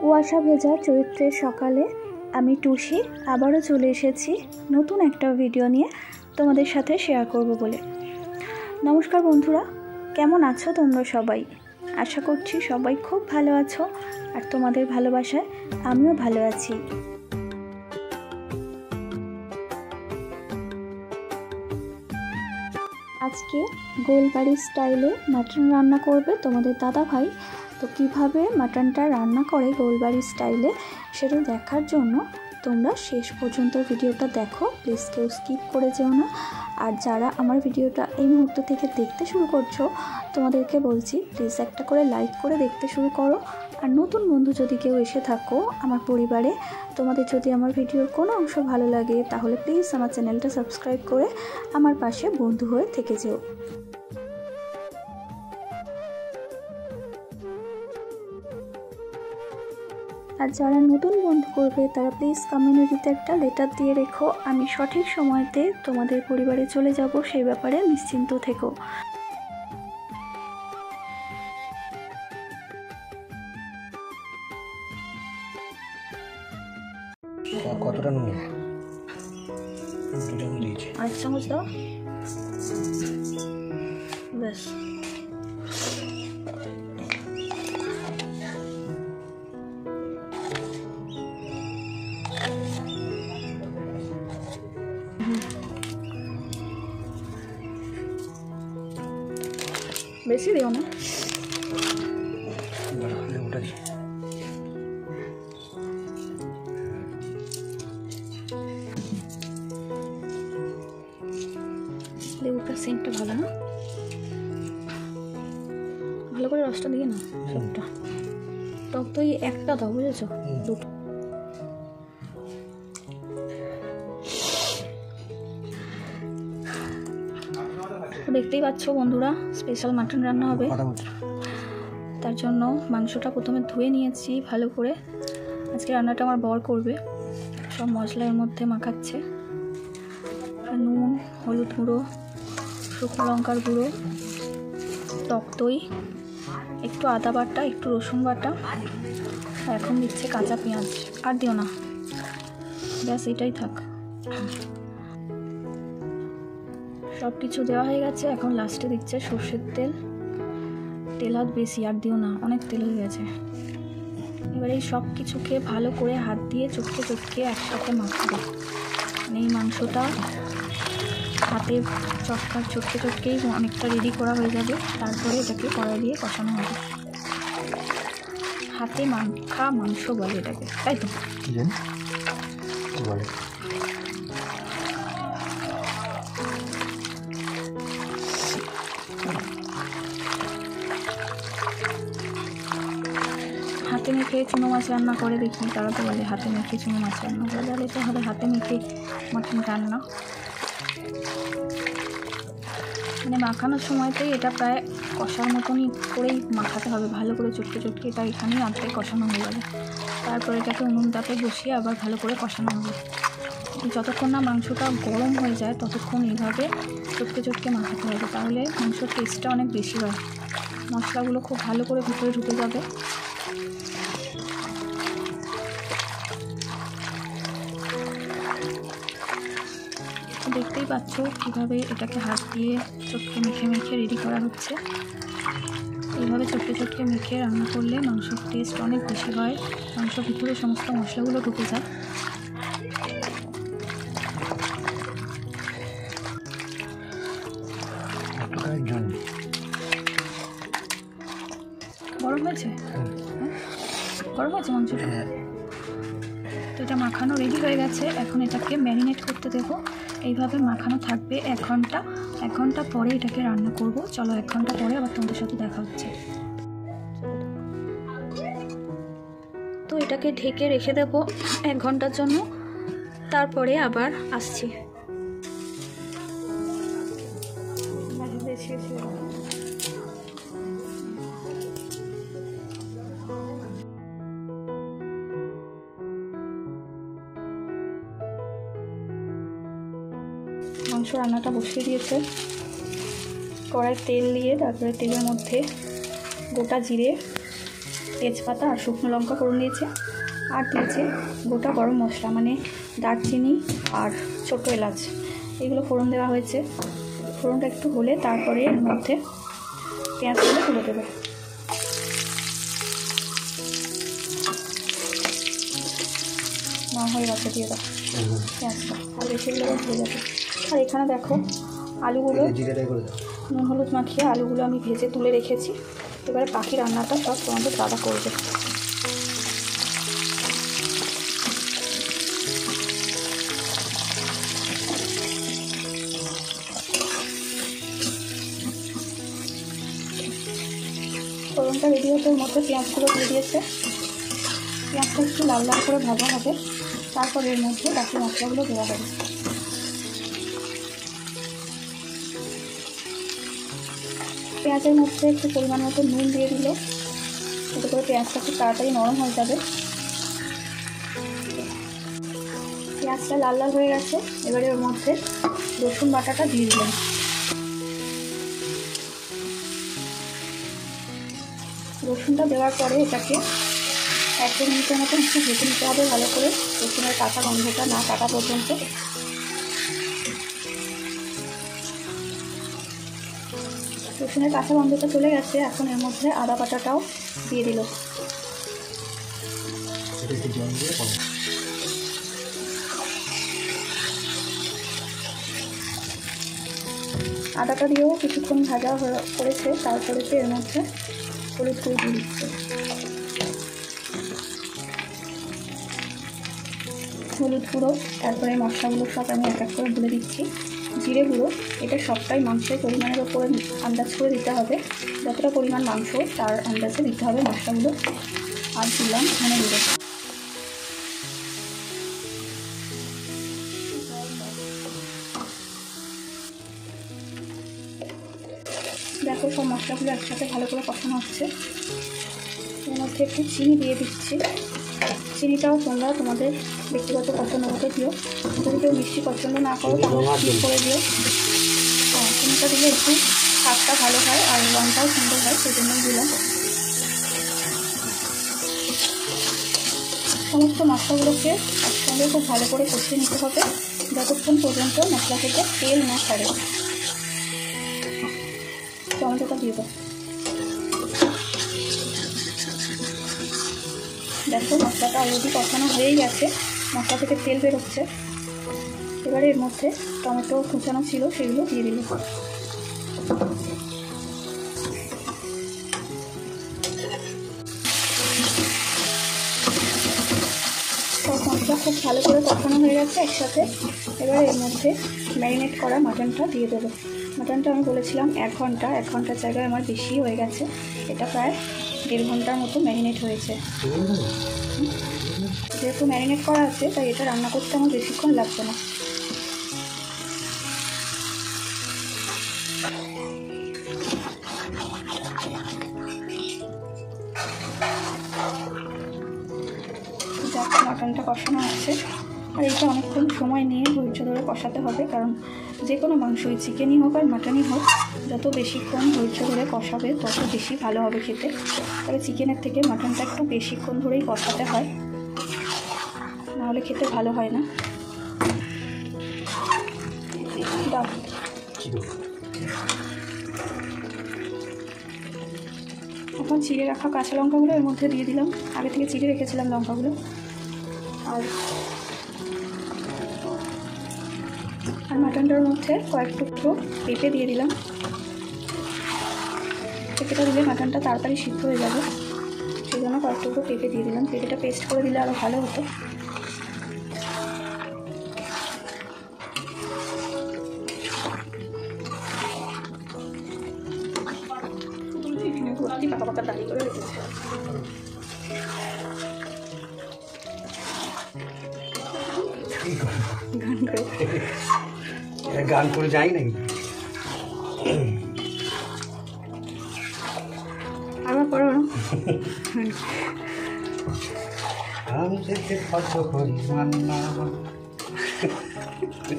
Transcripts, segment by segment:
কুয়াশা ভেজা চৈত্রের সকালে আমি টুসি আবারও চলে এসেছি নতুন একটা ভিডিও নিয়ে তোমাদের সাথে শেয়ার করব বলে। নমস্কার বন্ধুরা, কেমন আছো তোমরা সবাই? আশা করছি সবাই খুব ভালো আছো, আর তোমাদের ভালোবাসায় আমিও ভালো আছি। আজকে গোলবাড়ি স্টাইলে মাটন রান্না করবে তোমাদের দাদা ভাই। তো কীভাবে মাটনটা রান্না করে গোলবাড়ি স্টাইলে সেটা দেখার জন্য তোমরা শেষ পর্যন্ত ভিডিওটা দেখো, প্লিজ কেউ স্কিপ করে যেও না। আর যারা আমার ভিডিওটা এই মুহূর্ত থেকে দেখতে শুরু করছো তোমাদেরকে বলছি, প্লিজ একটা করে লাইক করে দেখতে শুরু করো। আর নতুন বন্ধু যদি কেউ এসে থাকো আমার পরিবারে, তোমাদের যদি আমার ভিডিওর কোনো অংশ ভালো লাগে তাহলে প্লিজ আমার চ্যানেলটা সাবস্ক্রাইব করে আমার পাশে বন্ধু হয়ে থেকে যেও। আর যারা নতুন বন্ধু করবে তারা প্লিজ কমিউনিটিতে একটা লেটার দিয়ে রেখো, আমি সঠিক সময়তে তোমাদের পরিবারে চলে যাব, সেই ব্যাপারে নিশ্চিন্ত থেকো। কতটা নুন? 2 চামচ দিয়েছি। 1 চামচ দাও, ব্যাস। বেশি দিও না। লেবুটা দিই। লেবুটার সেন্টটা ভালো না? ভালো করে রসটা দিয়ে না সবটা। টক দই একটা দাও, বুঝেছো? দুটো। দেখতেই পাচ্ছ বন্ধুরা, স্পেশাল মাটন রান্না হবে। তার জন্য মাংসটা প্রথমে ধুয়ে নিয়েছি ভালো করে। আজকে রান্নাটা আমার বর করবে। সব মশলার মধ্যে মাখাচ্ছে, নুন, হলুদ গুঁড়ো, শুকনো লঙ্কার গুঁড়ো, টক দই, একটু আদা বাটা, একটু রসুন বাটা, এখন দিচ্ছে কাঁচা পেঁয়াজ। আর দিও না, ব্যাস এটাই থাক। সব কিছু দেওয়া হয়ে গেছে, এখন লাস্টে দিচ্ছে সর্ষের তেল। তেল হাত বেশি, আর দিও না, অনেক তেল হয়ে গেছে। এবার এই সব কিছুকে ভালো করে হাত দিয়ে চটকে চটকে একসাথে মাখাবে। মানে এই মাংসটা হাতে চটকে চটকেই অনেকটা রেডি করা হয়ে যাবে। তারপরে এটাকে কড়াই দিয়ে কষানো হবে। হাতে মাখা মাংস বলে এটাকে, তাই তো? বলে হাতে মেখে চুনো মাছ রান্না করে দেখি, তারা তো বলে হাতে মেখে চুনো মাছ রান্না করে, তাহলে এটা হবে হাতে মেখে মাটন রান্না। মানে মাখানোর সময়তেই এটা প্রায় কষার মতনই করেই মাখাতে হবে, ভালো করে চটকে চটকে। এটা এখানেই আঁচে কষানো হয়ে যাবে। তারপরে এটাকে উনুন তাপে বসিয়ে আবার ভালো করে কষানো হবে। যতক্ষণ না মাংসটা গরম হয়ে যায় ততক্ষণ এইভাবে চটকে চটকে মাখাতে হবে, তাহলে মাংসর টেস্টটা অনেক বেশি হয়। মশলাগুলো খুব ভালো করে ভিতরে ঢুকে যাবে। দেখতেই পাচ্ছ কীভাবে এটাকে হাত দিয়ে চটকে মেখে মেখে রেডি করা হচ্ছে। এইভাবে চটকে চটকে মেখে রান্না করলে মাংসের টেস্ট অনেক বেশি হয়, মাংস ভিতরে সমস্ত মশলাগুলো ঢুকে যায়। গরম হয়েছে? গরম হয়েছে মাংসটা? তো এটা মাখানো রেডি হয়ে গেছে। এখন এটাকে ম্যারিনেট করতে দেবো। এইভাবে মাখানো থাকবে 1 ঘন্টা। 1 ঘন্টা পরে এটাকে রান্না করব। চলো 1 ঘন্টা পরে আবার তোমাদের সাথে দেখা হচ্ছে। তো এটাকে ঢেকে রেখে দেবো 1 ঘন্টার জন্য, তারপরে আবার আসছি। মাংস রান্নাটা বসিয়ে দিয়েছে। কড়াই তেল দিয়ে তারপরে তেলের মধ্যে গোটা জিরে, তেজপাতা আর শুকনো লঙ্কা ফোড়ন দিয়েছে, আর দিয়েছে গোটা গরম মশলা মানে দারচিনি আর ছোটো এলাচ, এগুলো ফোড়ন দেওয়া হয়েছে। ফোড়নটা একটু হলে তারপরে এর মধ্যে পেঁয়াজগুলো তুলে দেবে। না হয়ে গেছে, দিয়ে দাও পেঁয়াজটা, আর বেশিগুলো হয়ে যাবে। আর এখানে দেখো আলুগুলো নুন হলুদ মাখিয়ে আলুগুলো আমি ভেজে তুলে রেখেছি। এবারে বাকি রান্নাটা সব তোমাদের দাদা করবে। ফোড়নটা রেডি হতে ওর মধ্যে পেঁয়াজগুলো দিয়ে দিয়েছে। পেঁয়াজটা একটু লাল লাল করে ভাজা হবে, তারপর এর মধ্যে বাকি মশলাগুলো দেওয়া হবে। পেঁয়াজের মধ্যে একটু পরিমাণ মতো নুন দিয়ে দিল, এতে করে পেঁয়াজটা খুব তাড়াতাড়ি নরম হয়ে যাবে। পেঁয়াজটা লাল লাল হয়ে গেছে, এবারে ওর মধ্যে রসুন বাটাটা দিয়ে দিলাম। রসুনটা দেওয়ার পরে এটাকে 1 মিনিটের মতো একটু ভেজে নিতে হবে ভালো করে, রসুনের কাঁচা গন্ধটা না কাটা পর্যন্ত। রসুনের কাঁচা গন্ধটা চলে গেছে, এখন এর মধ্যে আদা বাটাটাও দিয়ে দিল। আদাটা দিয়েও কিছুক্ষণ ভাজা করেছে, তারপরে এর মধ্যে হলুদ গুঁড়ো দিয়ে দিচ্ছে। হলুদ গুঁড়ো, তারপরে মশলাগুলো সব আমি এক এক করে বলে দিচ্ছি। জিরে গুঁড়ো, এটা সবটাই মাংসের পরিমাণের ওপরে আন্দাজ করে দিতে হবে, যতটা পরিমাণ মাংস তার আন্দাজে দিতে হবে মশলাগুলো। আর দিলাম ধনে গুঁড়ো। দেখো সব মশলাগুলো একসাথে ভালো করে কষানো হচ্ছে। এর মধ্যে একটু চিনি দিয়ে দিচ্ছি। চিনিটাও তোমরা তোমাদের ব্যক্তিগত পছন্দ মতো দিও, যদি কেউ মিষ্টি পছন্দ না করো তাহলে স্কিপ করে দিও। হ্যাঁ, চিনিটা দিলে একটু স্বাদটা ভালো হয় আর রঙটাও সুন্দর হয়, সেই জন্য দিলাম। সমস্ত মশলাগুলোকে একসঙ্গে খুব ভালো করে কষিয়ে নিতে হবে যতক্ষণ পর্যন্ত মশলা থেকে তেল না ছাড়ে। টমেটোটা দিয়ে দাও। দেখো মশলাটা অলরেডি কষানো হয়েই গেছে, মশলা থেকে তেল বেরোচ্ছে। এবারে এর মধ্যে টমেটো কুচানো ছিল সেগুলো দিয়ে দিল। সব মশলা খুব ভালো করে কষানো হয়ে গেছে একসাথে। এবারে এর মধ্যে ম্যারিনেট করা মাটনটা দিয়ে দেবো। মাটনটা আমি বলেছিলাম 1 ঘন্টা, 1 ঘন্টার জায়গায় আমার বেশি হয়ে গেছে, এটা প্রায় 1.5 ঘন্টার মতো ম্যারিনেট হয়েছে। যেহেতু ম্যারিনেট করা আছে তাই এটা রান্না করতে আমার বেশিক্ষণ লাগবে না। যাক, মাটনটা কষানো আছে, আর এটা অনেকক্ষণ সময় নিয়ে ধৈর্য ধরে কষাতে হবে, কারণ যে কোনো মাংসই, চিকেনই হোক আর মাটনই হোক, যত বেশিক্ষণ ধৈর্য ধরে কষাবে তত বেশি ভালো হবে খেতে। তবে চিকেনের থেকে মাটনটা একটু বেশিক্ষণ ধরেই কষাতে হয়, নাহলে খেতে ভালো হয় না। এখন চিড়ে রাখা কাঁচা লঙ্কাগুলো এর মধ্যে দিয়ে দিলাম, আগে থেকে চিড়ে রেখেছিলাম লঙ্কাগুলো। আর মাটনটার মধ্যে কয়েক টুকরো পেঁপে দিয়ে দিলাম। পেঁপেটা দিলে মাটনটা তাড়াতাড়ি সিদ্ধ হয়ে যাবে, সেই জন্য কয়েক টুকরো পেঁপে দিয়ে দিলাম। পেঁপেটা পেস্ট করে দিলে আরও ভালো হতো। পাকা পাকা দাঁড়িয়ে করে রেখেছে। গান করে যাই নাকি? আবার করো না।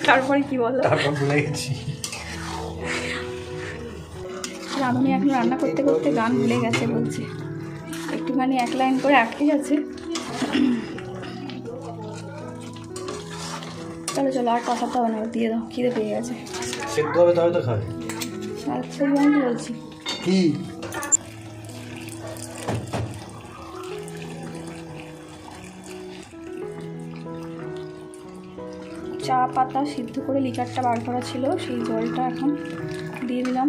তারপরে কি বলো? তারপর ভুলে গেছি। রাঁধুনি এখন রান্না করতে করতে গান ভুলে গেছে বলছে। একটুখানি এক লাইন করে আটকে যাচ্ছে। চলো চলো আর কষাতে হবে না, দিয়ে দাও, খিদে পেয়ে গেছে। সেদ্ধ হবে তবে তো খাবে। আচ্ছা আমি বলছি কি চা পাতা সিদ্ধ করে লিকারটা বার করা ছিল, সেই জলটা এখন দিয়ে দিলাম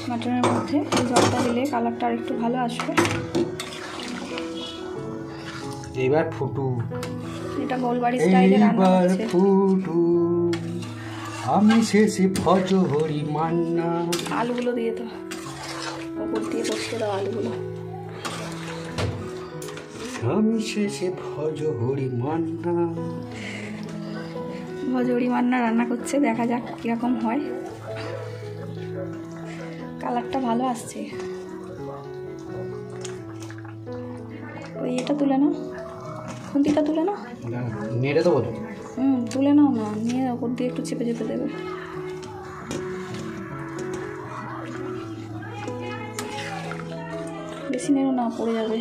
মাটনের মধ্যে। এই জলটা দিলে কালারটা আর একটু ভালো আসবে। এবার ফুটু, এটা গোলবাড়ি স্টাইলে রান্না হচ্ছে। ফুটু আমি শেষে ভজ হরি মান্না। আলুগুলো দিয়ে দাও, ওপর দিয়ে বসিয়ে দাও আলুগুলো। আমি শেষে ভজ হরি মান্না। ভজহরি মান্না রান্না করছে, দেখা যাক কীরকম হয়। কালারটা ভালো আসছে। ওই এটা তুলে নাও, খুন্তিটা তুলে নাও। নেড়ে দেবো তো? তুলে নাও না, নিয়ে ওপর দিয়ে একটু চেপে চেপে দেবে। বেশি নেড়ো না, পড়ে যাবে।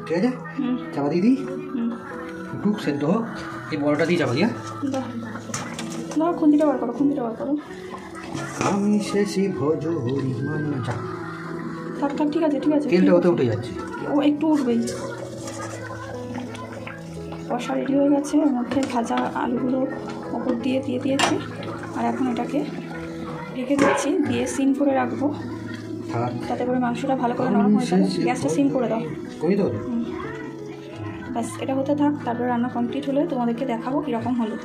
ঠিক আছে, চাপা দিয়ে দিই। ফুটুক, সেদ্ধ হোক। এই বড়টা দিয়ে চাপা দিয়া দাও, খুন্তিটা বার করো, খুন্তিটা বার করো। আমি শেষে ভজ হরি মান্না। থাক থাক, ঠিক আছে ঠিক আছে। তেলটা ওতে উঠে যাচ্ছে। ও একটু উঠবেই। কষা রেডি হয়ে গেছে, ওর মধ্যে ভাজা আলুগুলো ওপর দিয়ে দিয়েছি। আর এখন এটাকে রেখে দিচ্ছি, দিয়ে সিম করে রাখবো, তাতে করে মাংসটা ভালো করে নরম হয়ে যাবে। গ্যাসটা সিম করে দাও। ব্যাস, এটা হতে থাক। তারপরে রান্না কমপ্লিট হলে তোমাদেরকে দেখাবো কীরকম হলো।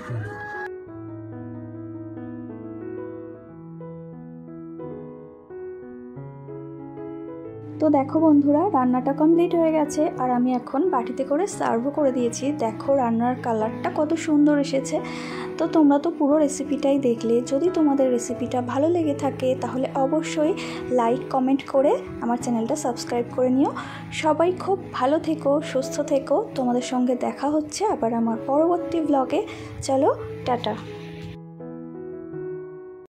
তো দেখো বন্ধুরা, রান্নাটা কমপ্লিট হয়ে গেছে আর আমি এখন বাটিতে করে সার্ভও করে দিয়েছি। দেখো রান্নার কালারটা কত সুন্দর এসেছে। তো তোমরা তো পুরো রেসিপিটাই দেখলে। যদি তোমাদের রেসিপিটা ভালো লেগে থাকে তাহলে অবশ্যই লাইক কমেন্ট করে আমার চ্যানেলটা সাবস্ক্রাইব করে নিও। সবাই খুব ভালো থেকো, সুস্থ থেকো। তোমাদের সঙ্গে দেখা হচ্ছে আবার আমার পরবর্তী ব্লগে। চলো টাটা।